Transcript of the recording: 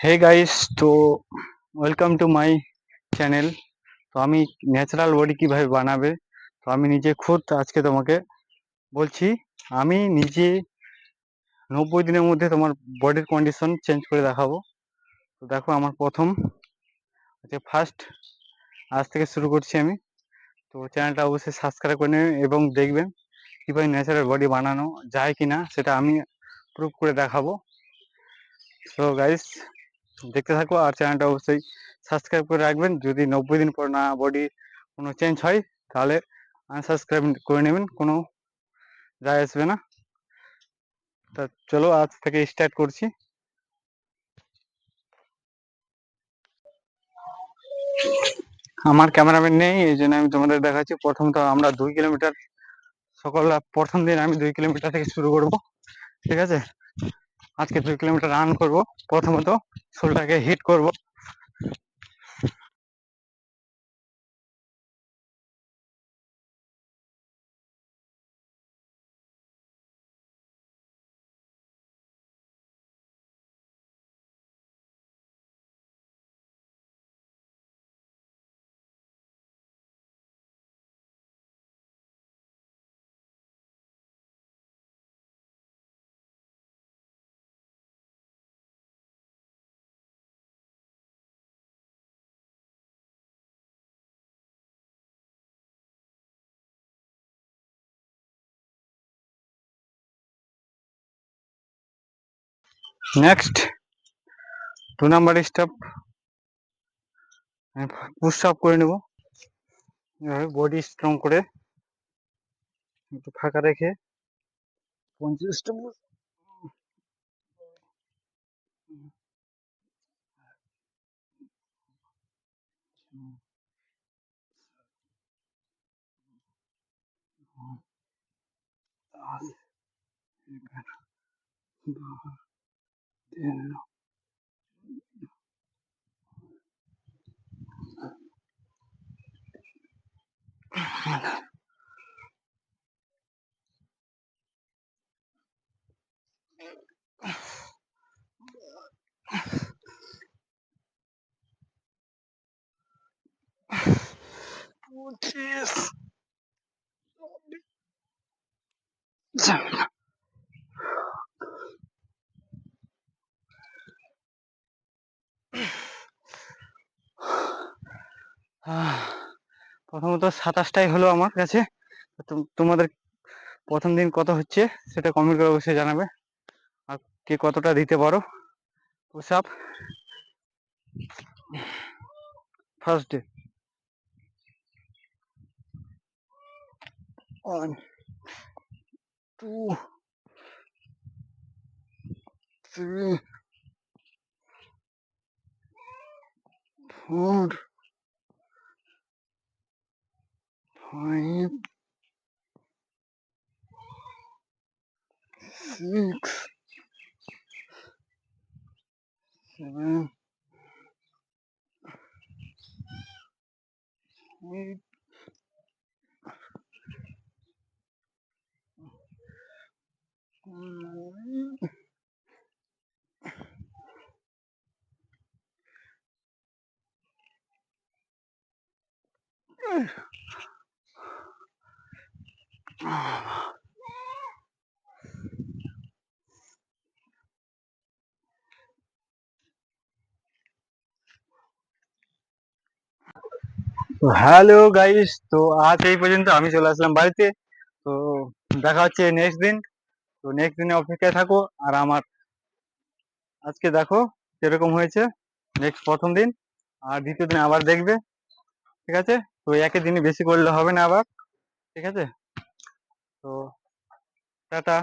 Hey guys, তো welcome to my channel. তো আমি ন্যাচারাল বডি কিভাবে বানাবে, তো আমি নিজে খুদ আজকে তোমাকে বলছি। আমি নিজে 90 দিনের মধ্যে তোমার বডির কন্ডিশন চেঞ্জ করে দেখাবো। তো দেখো, আমার প্রথম ফার্স্ট আজ থেকে শুরু করছি আমি। তো চ্যানেলটা অবশ্যই সাবস্ক্রাইব করে নেবেন এবং দেখবেন কিভাবে ন্যাচারাল বডি বানানো যায় কিনা, সেটা আমি প্রুভ করে দেখাবো। তো গাইস, দেখতে থাকো আর চ্যানেলটা অবশ্যই সাবস্ক্রাইব করে রাখবেন। যদি 90 দিন পর না বডি কোনো চেঞ্জ হয়, তাহলে আনসাবস্ক্রাইব করে নেবেন, কোনো যায় আসবে না। তা চলো, আজ থেকে স্টার্ট করছি। আমার ক্যামেরাম্যান নেই, এই জন্য আমি তোমাদের দেখাচ্ছি। প্রথমত আমরা 2 কিলোমিটার, প্রথম দিন আমি 2 কিলোমিটার থেকে শুরু করব, ঠিক আছে? আজকে 2 কিলোমিটার রান করব। প্রথমত শোলটাকে হিট করব। Next 2 number step, push up করে নেব। বডি স্ট্রং করে একটু ফাঁকা রেখে 50টা প্রথমত 27টাই হলো আমার কাছে। তোমাদের প্রথম দিন কত হচ্ছে সেটা কমেন্ট করে অবশ্যই জানাবে, আর কে কতটা দিতে পারো push up. First day 1 2 3 4 5 6 7 8 9 hello guys, তো আজ এই পর্যন্ত। আমি চলে আসলাম বাড়িতে। তো দেখা হচ্ছে নেক্সট দিন। তো নেক্সট দিনে অপেক্ষায় থাকো। আর আমার আজকে দেখো কিরকম হয়েছে, নেক্সট প্রথম দিন। আর দ্বিতীয় দিন আবার দেখবে, ঠিক আছে? তো একই দিনে বেশি করলে হবে না আবার, ঠিক আছে? তো টাটা।